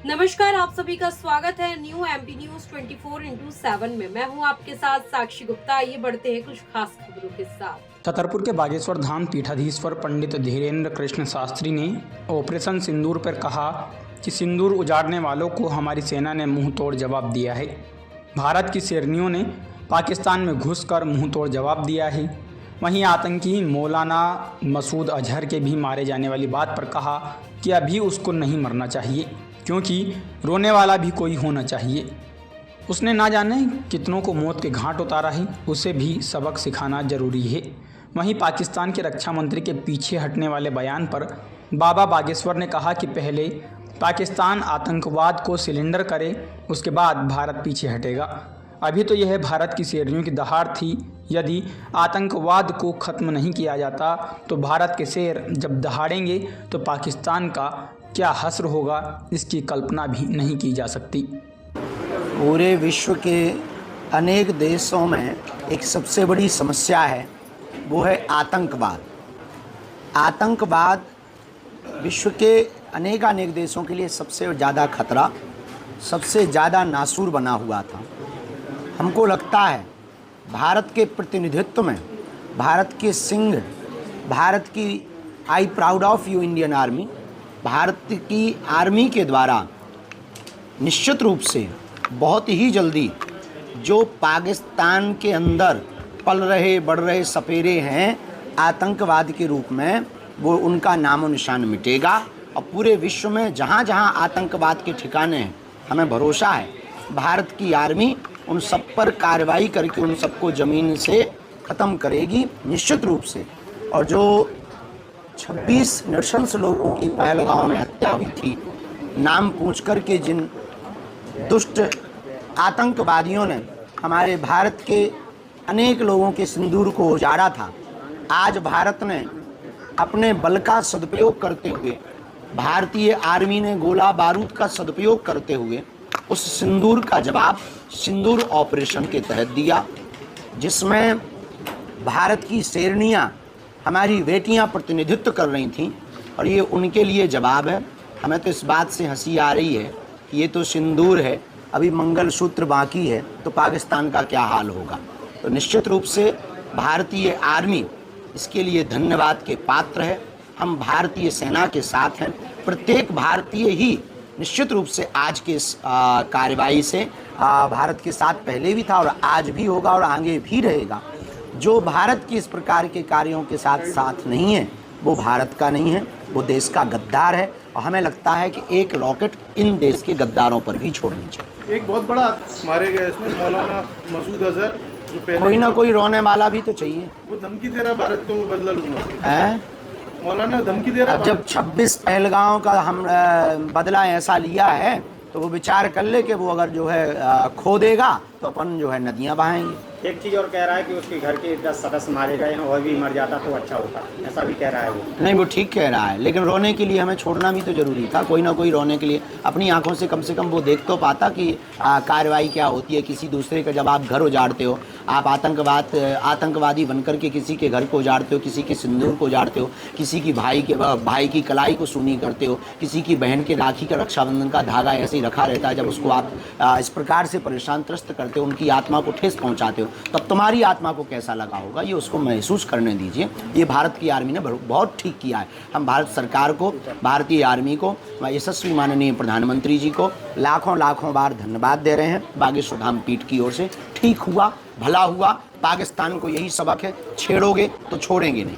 नमस्कार, आप सभी का स्वागत है न्यू एमपी न्यूज 24/7 में। मैं हूं आपके साथ साक्षी गुप्ता। आइए बढ़ते हैं कुछ खास खबरों के साथ। छतरपुर के बागेश्वर धाम पीठाधीश्वर पंडित धीरेन्द्र कृष्ण शास्त्री ने ऑपरेशन सिंदूर पर कहा कि सिंदूर उजाड़ने वालों को हमारी सेना ने मुंह तोड़ जवाब दिया है। भारत की शेरनियों ने पाकिस्तान में घुसकर मुंह तोड़ जवाब दिया है। वहीं आतंकी मौलाना मसूद अजहर के भी मारे जाने वाली बात पर कहा कि अभी उसको नहीं मरना चाहिए, क्योंकि रोने वाला भी कोई होना चाहिए। उसने ना जाने कितनों को मौत के घाट उतारा है, उसे भी सबक सिखाना जरूरी है। वहीं पाकिस्तान के रक्षा मंत्री के पीछे हटने वाले बयान पर बाबा बागेश्वर ने कहा कि पहले पाकिस्तान आतंकवाद को सिलेंडर करे, उसके बाद भारत पीछे हटेगा। अभी तो यह भारत की शेरनियों की दहाड़ थी। यदि आतंकवाद को ख़त्म नहीं किया जाता तो भारत के शेर जब दहाड़ेंगे तो पाकिस्तान का क्या हश्र होगा, इसकी कल्पना भी नहीं की जा सकती। पूरे विश्व के अनेक देशों में एक सबसे बड़ी समस्या है, वो है आतंकवाद। आतंकवाद विश्व के अनेक देशों के लिए सबसे ज़्यादा खतरा, सबसे ज़्यादा नासूर बना हुआ था। हमको लगता है भारत के प्रतिनिधित्व में, भारत के सिंह, भारत की I proud of you Indian army, Bharat की आर्मी के द्वारा निश्चित रूप से बहुत ही जल्दी जो पाकिस्तान के अंदर पल रहे बढ़ रहे सपेरे हैं आतंकवाद के रूप में, वो उनका नामो निशान मिटेगा। और पूरे विश्व में जहाँ जहाँ आतंकवाद के ठिकाने हैं, हमें भरोसा है भारत की आर्मी उन सब पर कार्रवाई करके उन सबको ज़मीन से ख़त्म करेगी निश्चित रूप से। और जो 26 नृशंस लोगों की पहलगाम में हत्या हुई थी, नाम पूछ कर के जिन दुष्ट आतंकवादियों ने हमारे भारत के अनेक लोगों के सिंदूर को उजाड़ा था, आज भारत ने अपने बल का सदुपयोग करते हुए, भारतीय आर्मी ने गोला बारूद का सदुपयोग करते हुए उस सिंदूर का जवाब सिंदूर ऑपरेशन के तहत दिया, जिसमें भारत की शेरनियाँ, हमारी बेटियाँ प्रतिनिधित्व कर रही थीं। और ये उनके लिए जवाब है। हमें तो इस बात से हंसी आ रही है कि ये तो सिंदूर है, अभी मंगलसूत्र बाकी है, तो पाकिस्तान का क्या हाल होगा। तो निश्चित रूप से भारतीय आर्मी इसके लिए धन्यवाद के पात्र है। हम भारतीय सेना के साथ हैं। प्रत्येक भारतीय ही निश्चित रूप से आज के इस कार्रवाई से भारत के साथ पहले भी था और आज भी होगा और आगे भी रहेगा। जो भारत की इस प्रकार के कार्यों के साथ नहीं है, वो भारत का नहीं है, वो देश का गद्दार है। और हमें लगता है कि एक रॉकेट इन देश के गद्दारों पर भी छोड़नी चाहिए। एक बहुत बड़ा मारे गए इसमें मौलाना मसूद अजहर, कोई ना कोई रोने वाला भी तो चाहिए। वो धमकी दे रहा भारत को बदला लूंगा है मौलाना, धमकी दे रहा। अब जब 26 पहलगांव का हम बदला ऐसा लिया है तो वो विचार कर ले कि वो अगर जो है खो देगा तो अपन जो है नदियां बहाएंगे। एक चीज़ और कह रहा है कि उसके घर के 10 सदस्य मारे गए हैं, वह भी मर जाता तो अच्छा होता, ऐसा भी कह रहा है वो। नहीं, वो ठीक कह रहा है, लेकिन रोने के लिए हमें छोड़ना भी तो जरूरी था। कोई ना कोई रोने के लिए अपनी आंखों से कम वो देख तो पाता कि कार्रवाई क्या होती है। किसी दूसरे का जब आप घर उजाड़ते हो, आप आतंकवादी बनकर के किसी के घर को उजाड़ते हो, किसी के सिंदूर को उजाड़ते हो, किसी की भाई की कलाई को सूनी करते हो, किसी की बहन के राखी का रक्षाबंधन का धागा ऐसे ही रखा रहता है, जब उसको आप इस प्रकार से परेशान त्रस्त करते हो, उनकी आत्मा को ठेस पहुंचाते हो, तब तुम्हारी आत्मा को कैसा लगा होगा, ये उसको महसूस करने दीजिए। ये भारत की आर्मी ने बहुत ठीक किया है। हम भारत सरकार को, भारतीय आर्मी को, यशस्वी माननीय प्रधानमंत्री जी को लाखों बार धन्यवाद दे रहे हैं। बागेश्वर धाम पीठ की ओर से ठीक हुआ, भला हुआ। पाकिस्तान को यही सबक है, छेड़ोगे तो छोड़ेंगे नहीं।